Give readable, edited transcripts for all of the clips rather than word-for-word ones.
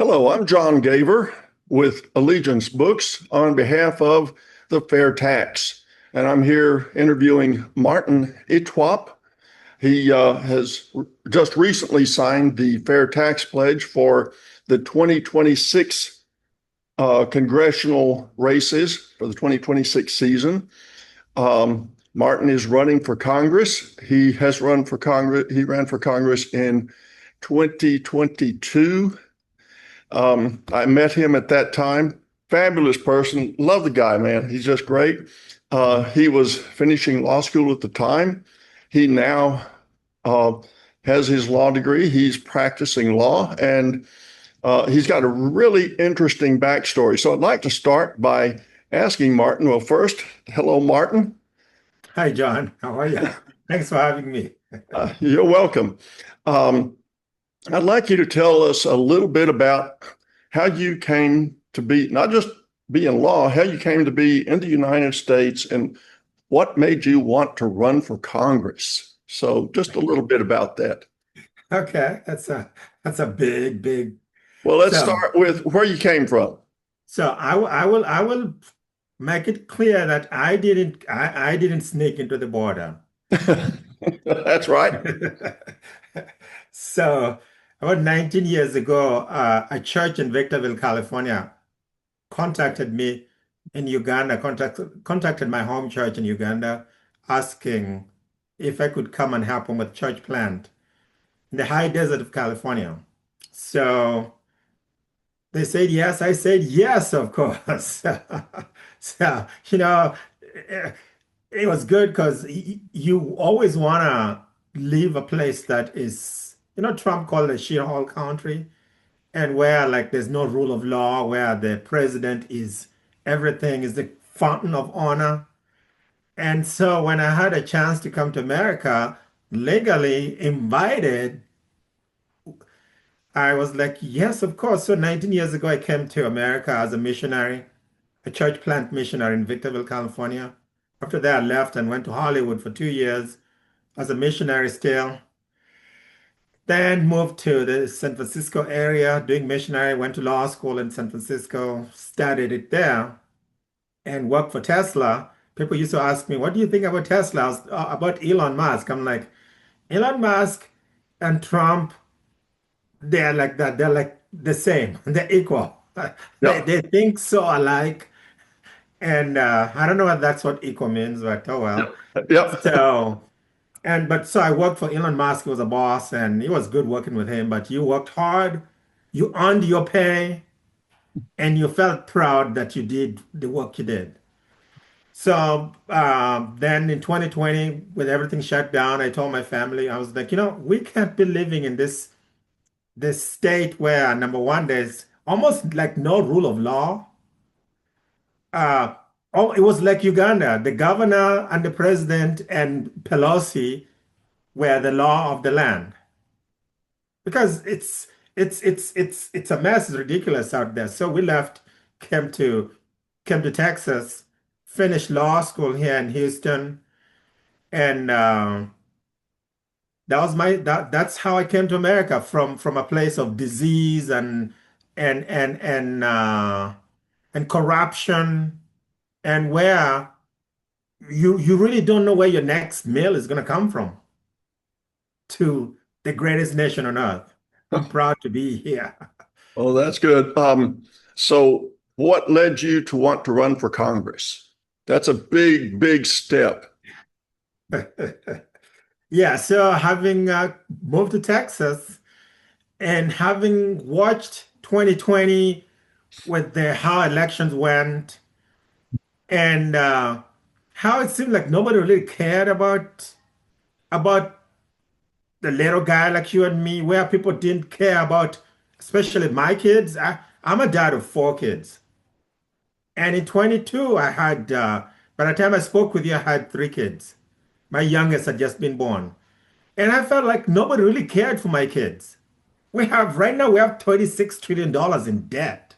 Hello, I'm John Gaver with Allegiance Books on behalf of the Fair Tax. And I'm here interviewing Martin Etwop. He has just recently signed the Fair Tax Pledge for the 2026 congressional races for the 2026 season. Martin is running for Congress. He has run for Congress. He ran for Congress in 2022. I met him at that time. Fabulous person. Love the guy, man. He's just great. He was finishing law school at the time. He now has his law degree. He's practicing law, and he's got a really interesting backstory. So I'd like to start by asking Martin. Well, first, hello, Martin. Hi, John. How are you? Thanks for having me. You're welcome. I'd like you to tell us a little bit about how you came to be, not just be in law, how you came to be in the United States and what made you want to run for Congress. So just a little bit about that. Okay, that's a big. Well, let's So start with where you came from. I will make it clear that I didn't sneak into the border. That's right. So about 19 years ago, a church in Victorville, California, contacted me in Uganda, contacted my home church in Uganda, asking if I could come and help them with church plant in the high desert of California. So they said yes. I said yes, of course. So, it, it was good because you always want to leave a place that is, Trump called it a shithole country, and where like there's no rule of law, where the president is everything is the fountain of honor. And so when I had a chance to come to America, legally invited, I was like, yes, of course. So 19 years ago, I came to America as a missionary, a church plant missionary in Victorville, California. After that, I left and went to Hollywood for 2 years as a missionary still. Then moved to the San Francisco area doing missionary, went to law school in San Francisco, studied it there, and worked for Tesla. People used to ask me, what do you think about Tesla? About Elon Musk. I'm like, Elon Musk and Trump, they're like that. They're like the same. They're equal. They, Yep. they think so alike. And I don't know what that's what equal means, but oh well. Yep. Yep. So, but so I worked for Elon Musk. He was a boss, and it was good working with him. But you worked hard, you earned your pay, and you felt proud that you did the work you did. So then in 2020, with everything shut down, I told my family, I was like, we can't be living in this state where number one, there's almost like no rule of law. Uh, oh, it was like Uganda. The governor and the president and Pelosi were the law of the land because it's a mess. It's ridiculous out there. So we left, came to came to Texas, finished law school here in Houston, and that's how I came to America from a place of disease and and and uh, and corruption, and where you really don't know where your next meal is going to come from, to the greatest nation on earth. I'm proud to be here. Oh, that's good. So what led you to want to run for Congress? That's a big step. Yeah, so having moved to Texas and having watched 2020 with the how elections went, and how it seemed like nobody really cared about the little guy like you and me, where people didn't care about, especially my kids. I'm a dad of four kids. And in 22, by the time I spoke with you, I had three kids. My youngest had just been born. And I felt like nobody really cared for my kids. Right now, we have $26 trillion in debt.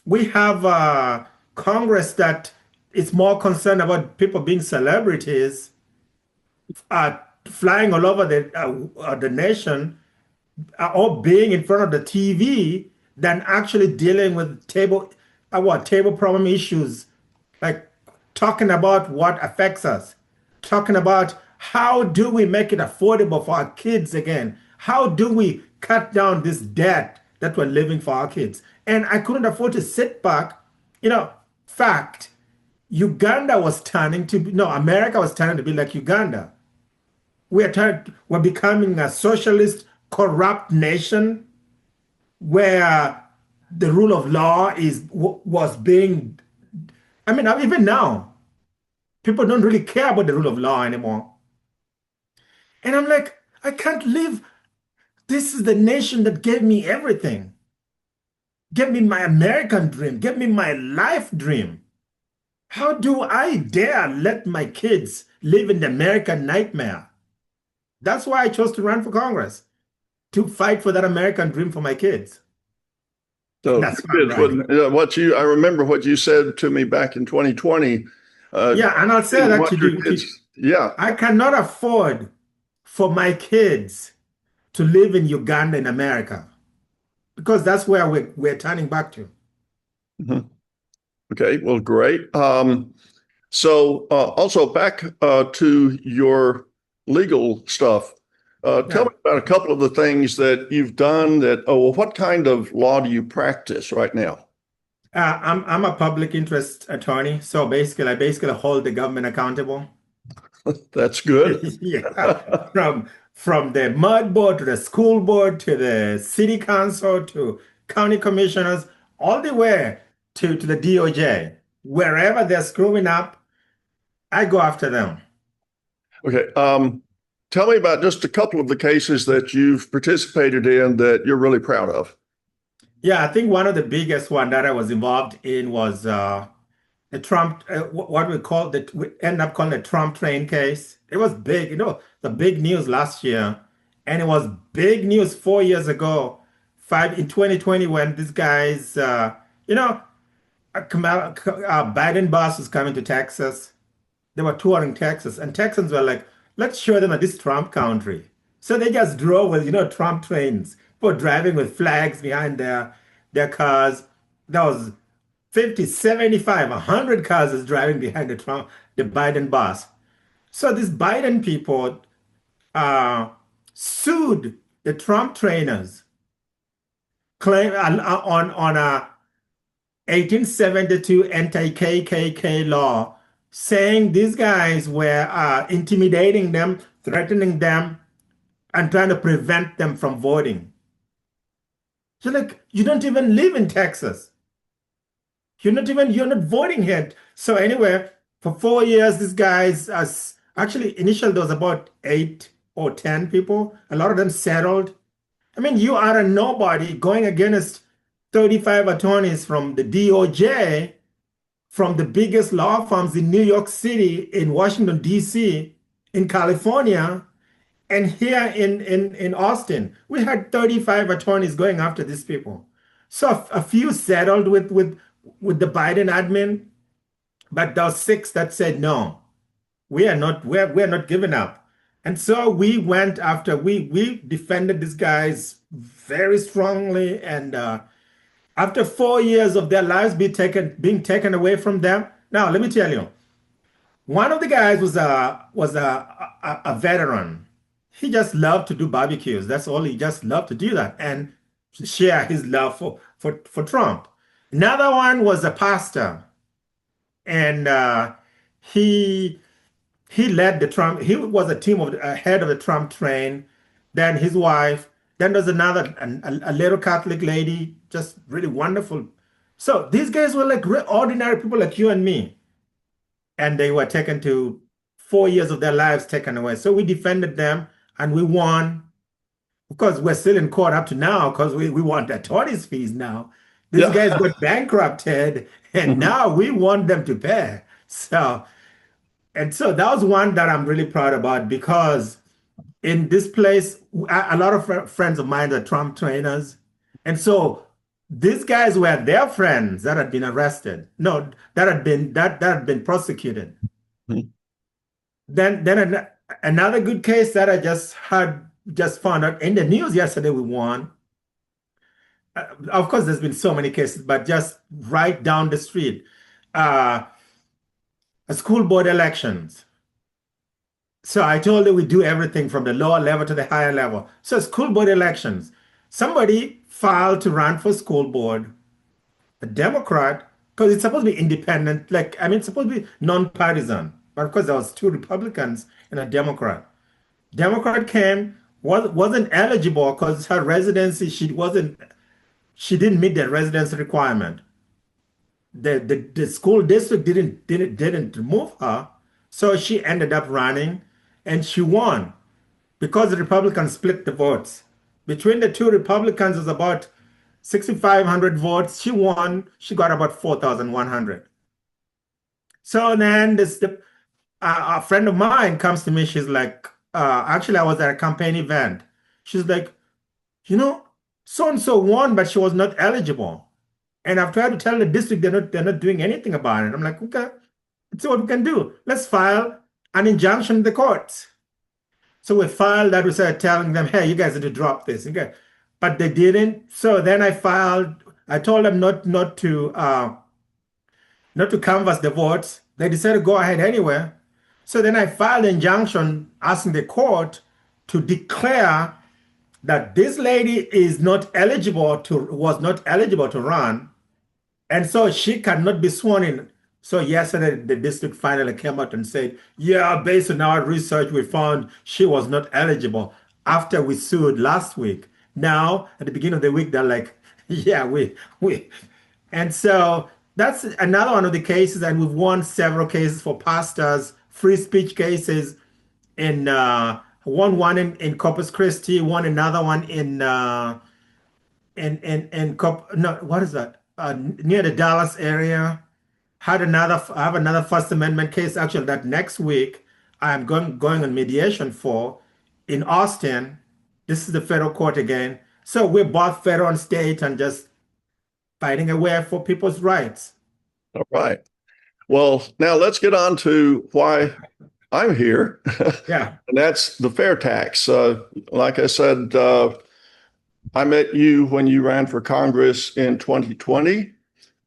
We have Congress that is more concerned about people being celebrities, flying all over the nation, or being in front of the TV than actually dealing with table problem issues, like talking about what affects us, talking about how do we make it affordable for our kids again? How do we cut down this debt that we're living for our kids? And I couldn't afford to sit back. Fact, Uganda was turning to no, America was turning to be like Uganda. We're becoming a socialist, corrupt nation where the rule of law was being. I mean, even now, people don't really care about the rule of law anymore. And I'm like, I can't live. This is the nation that gave me everything. Gave me my American dream. Gave me my life dream. How do I dare let my kids live in the American nightmare? That's why I chose to run for Congress, to fight for that American dream for my kids. So That's why I'm running. I remember what you said to me back in 2020. Yeah, and I'll say that what your kids, yeah. I cannot afford for my kids to live in Uganda in America because that's where we're turning back to. Mhm. Okay, well, great. So also back to your legal stuff. Tell Yeah. me about a couple of the things that you've done well, what kind of law do you practice right now? I'm a public interest attorney, so basically I hold the government accountable. That's good. Yeah, from the mud board to the school board to the city council to county commissioners, all the way to the DOJ. Wherever they're screwing up, I go after them. Okay. Tell me about just a couple of the cases that you've participated in that you're really proud of. Yeah, I think one of the biggest one that I was involved in was the Trump, what we end up calling the Trump train case. It was big, the big news last year, and it was big news 4 years ago, five in 2020 when this guy's, Biden bus was coming to Texas. They were touring Texas, and Texans were like, let's show them at this Trump country. So they just drove with, Trump trains, people driving with flags behind their cars. There was 50, 75, 100 cars is driving behind the Biden bus. So these Biden people uh, sued the Trump trainers, claim on a 1872 anti-KKK law, saying these guys were intimidating them, threatening them, and trying to prevent them from voting. You're like, you don't even live in Texas. You're not voting yet. So anyway, for 4 years, these guys, actually initially there was about 8 or 10 people. A lot of them settled. I mean, you are a nobody going against 35 attorneys from the DOJ, from the biggest law firms in New York City, in Washington, D.C., in California, and here in Austin. We had 35 attorneys going after these people. So a few settled with the Biden admin, but there were six that said no, we're not giving up. And so we went after we defended these guys very strongly. And after 4 years of their lives being taken away from them, now let me tell you, one of the guys was a veteran. He just loved to do barbecues. That's all. He just loved to do that and share his love for Trump. Another one was a pastor, and he he led the Trump. He was a head of the Trump train. Then his wife. Then there's a little Catholic lady, just really wonderful. So these guys were like ordinary people like you and me, and they were taken to 4 years of their lives taken away. So we defended them and we won. Of course, we're still in court up to now because we want attorney's fees now. These guys Yeah. got bankrupted and Mhm. now we want them to pay. So that was one that I'm really proud about because in this place, a lot of friends of mine are Trump trainers. And so these guys were their friends that had been arrested. No, that had been prosecuted. Mhm. Then another good case that I just had just found out in the news yesterday we won. Of course, there's been so many cases, but just right down the street, uh, school board elections. So I told her we do everything from the lower level to the higher level. So school board elections. Somebody filed to run for school board, a Democrat, because it's supposed to be independent. Like, I mean, it's supposed to be non-partisan. But of course, there was two Republicans and a Democrat. Democrat came, wasn't eligible because her residency, she didn't meet the residency requirement. The school district didn't remove her, so she ended up running, and she won because the Republicans split the votes. Between the two Republicans, it was about 6,500 votes. She won. She got about 4,100. So then a friend of mine comes to me. She's like, actually, I was at a campaign event. She's like, you know, so and so won, but she was not eligible. And I've tried to tell the district they're not doing anything about it. I'm like, okay, let's see what we can do. Let's file an injunction in the courts. So we filed that. We started telling them, hey, you guys need to drop this. Okay. But they didn't. So then I told them not to canvass the votes. They decided to go ahead anyway. So then I filed an injunction asking the court to declare that this lady was not eligible to run, and so she cannot be sworn in. So yesterday, the district finally came out and said, yeah, based on our research, we found she was not eligible after we sued last week. Now, at the beginning of the week, they're like, yeah, we. And so that's another one of the cases, and we've won several cases for pastors, free speech cases in won one in Corpus Christi, won another one no, what is that? Near the Dallas area. I have another First Amendment case actually that next week I'm going on mediation for in Austin. This is the federal court again. So we're both federal and state and just fighting away for people's rights. All right. Well, now let's get on to why I'm here, Yeah. and that's the fair tax. Like I said, I met you when you ran for Congress in 2020,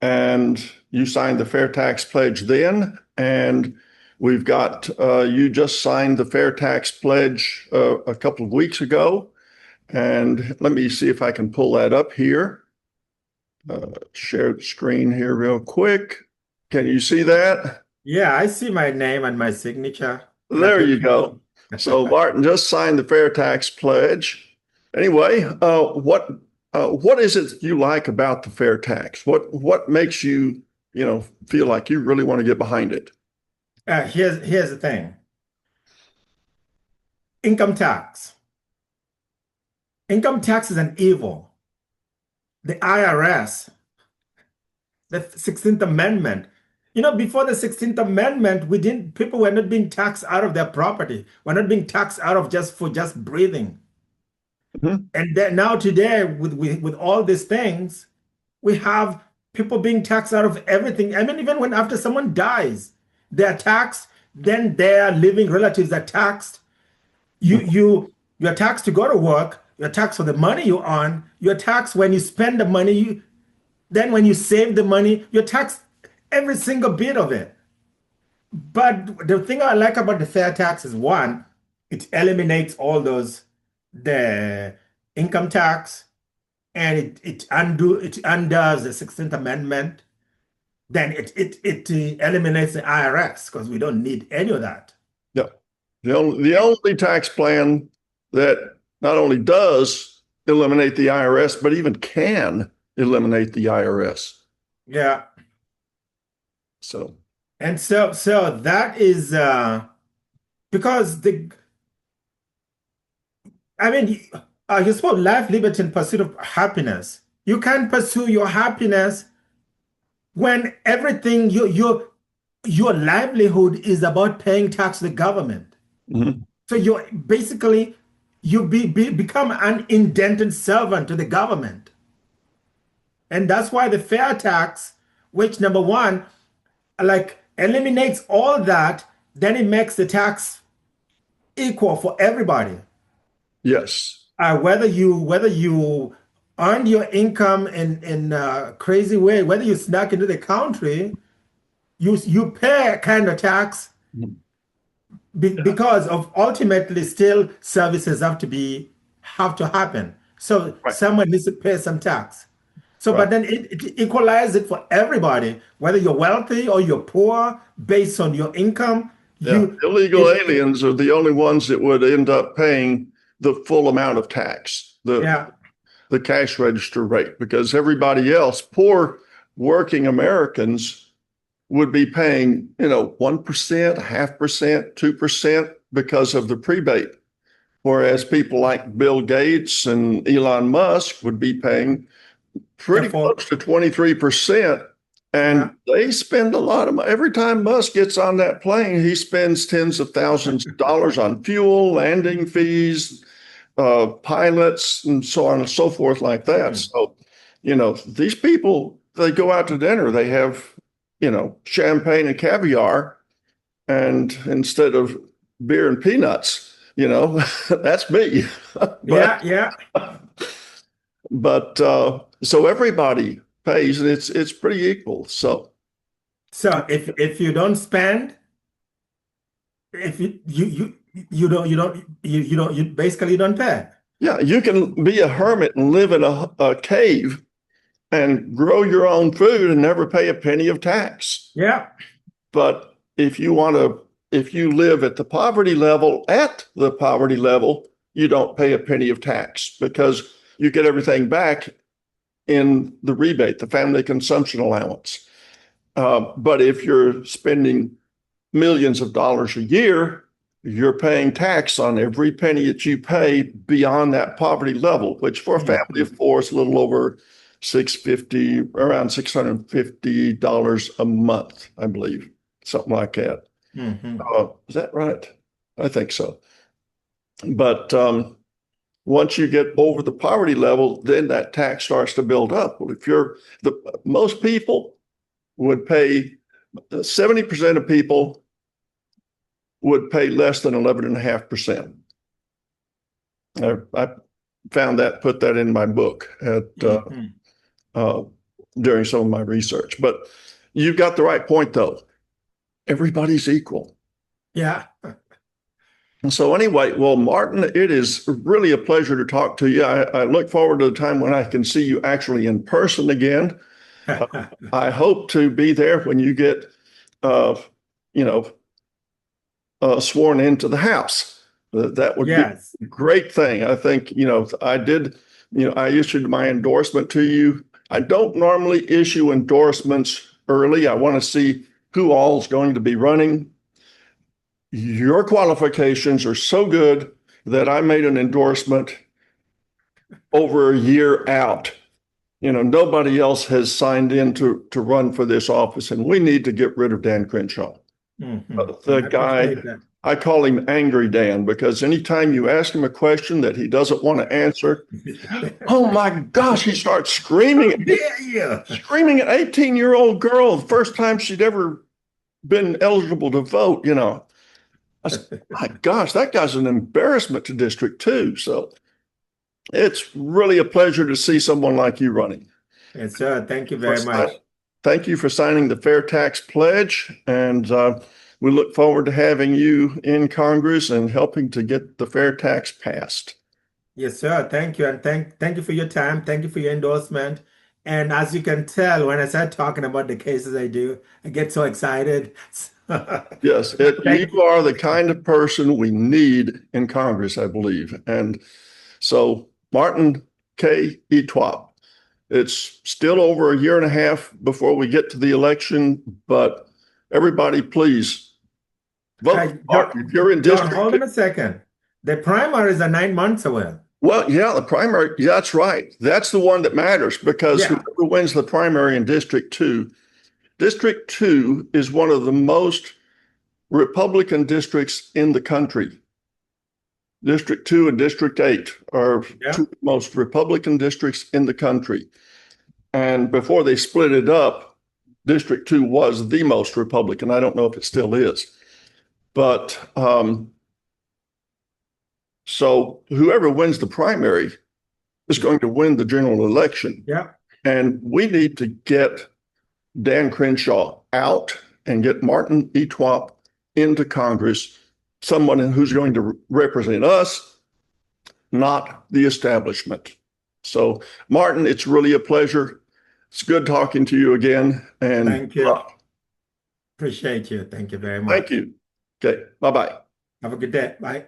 and you signed the fair tax pledge then. And we've got you just signed the fair tax pledge a couple of weeks ago. And let me see if I can pull that up here. Share the screen here real quick. Can you see that? Yeah, I see my name and my signature. There you go. So Martin just signed the fair tax pledge. Anyway, what is it you like about the fair tax? What makes you feel like you really want to get behind it? Here's the thing. Income tax. Income tax is an evil. The IRS, the 16th Amendment. Before the 16th Amendment, people were not being taxed out of their property. We're not being taxed out of just breathing. Mhm. And then now today, with all these things, we have people being taxed out of everything. I mean, even when after someone dies, they're taxed, then their living relatives are taxed. You're taxed to go to work, you're taxed for the money you earn, you're taxed when you spend the money, then when you save the money, you're taxed every single bit of it. But the thing I like about the fair tax is one, it eliminates all the income tax, and it undoes the 16th Amendment. Then it eliminates the IRS because we don't need any of that. Yeah. The only tax plan that not only does eliminate the IRS, but even can eliminate the IRS. Yeah. So, And so that is because you spoke life, liberty, and pursuit of happiness. You can't pursue your happiness when everything your livelihood is about paying tax to the government. mhm. So you become an indented servant to the government. And that's why the fair tax, which number one, like eliminates all that, then it makes the tax equal for everybody. Yes. Whether you earned your income in a crazy way, whether you snuck into the country, you pay a kind of tax because of ultimately still services have to happen. So Right. someone needs to pay some tax. So, Right. but then it equalizes it for everybody, whether you're wealthy or you're poor, based on your income. Yeah. You Illegal it aliens are the only ones that would end up paying the full amount of tax, yeah, the cash register rate, because everybody else, poor working Americans, would be paying, 1%, 0.5%, 2% because of the prebate. Whereas people like Bill Gates and Elon Musk would be paying the pretty full close to 23%. yeah. And they spend a lot of money. Every time Musk gets on that plane, he spends tens of thousands of dollars on fuel, landing fees, pilots, and so on and so forth, like that. Mhm. So, these people, they go out to dinner, they have, champagne and caviar, and instead of beer and peanuts, that's me. but Yeah, yeah. so everybody pays, and it's pretty equal. So So if you don't spend, if you basically don't pay. yeah, you can be a hermit and live in a cave and grow your own food and never pay a penny of tax. Yeah. But if you live at the poverty level, you don't pay a penny of tax because you get everything back in the rebate, the family consumption allowance. But if you're spending millions of dollars a year, you're paying tax on every penny that you pay beyond that poverty level, which for a family of Mhm. four is a little over 650, around $650 a month, I believe, something like that. Mhm. Is that right? I think so. But once you get over the poverty level, then that tax starts to build up. Well, if you're the most people would pay 70% of people would pay less than 11.5%. I found that, put that in my book Mhm. uh, during some of my research. But you've got the right point, though. Everybody's equal. Yeah. And so, anyway, well, Martin, it is really a pleasure to talk to you. I look forward to the time when I can see you actually in person again. Uh, I hope to be there when you get, uh, you know, sworn into the House. That would be Yes. a great thing. I think, I issued my endorsement to you. I don't normally issue endorsements early. I want to see who all is going to be running. Your qualifications are so good that I made an endorsement over a year out. Nobody else has signed in to run for this office, and we need to get rid of Dan Crenshaw. Mhm. The I guy, appreciate that. I call him Angry Dan because anytime you ask him a question that he doesn't want to answer, oh my gosh, he starts How dare you? screaming at 18-year-old girl the first time she'd ever been eligible to vote. I said, my gosh, that guy's an embarrassment to District 2. So it's really a pleasure to see someone like you running. Yes, sir. Thank you For very si- much. Thank you for signing the Fair Tax Pledge. And we look forward to having you in Congress and helping to get the fair tax passed. Yes, sir. Thank you. And thank you for your time. Thank you for your endorsement. And as you can tell, when I start talking about the cases I do, I get so excited. Yes, you Thank are the kind of person we need in Congress, I believe. And so, Martin K. Etwop, it's still over a year and a half before we get to the election, but everybody, please vote for Martin. If you're in John, District hold 2, on a second. The primaries are 9 months away. well, yeah, the primary, yeah, that's right. That's the one that matters because Yeah. whoever wins the primary in District 2 is one of the most Republican districts in the country. District 2 and District 8 are two Yeah. of the most Republican districts in the country. And before they split it up, District 2 was the most Republican. I don't know if it still is. But So whoever wins the primary is going to win the general election. Yeah. And we need to get Dan Crenshaw out and get Martin Etwop into Congress, someone who's going to represent us, not the establishment. So, Martin, it's really a pleasure. It's good talking to you again. And Thank you. Appreciate you. Thank you very much. thank you. Okay, bye-bye. Have a good day. Bye.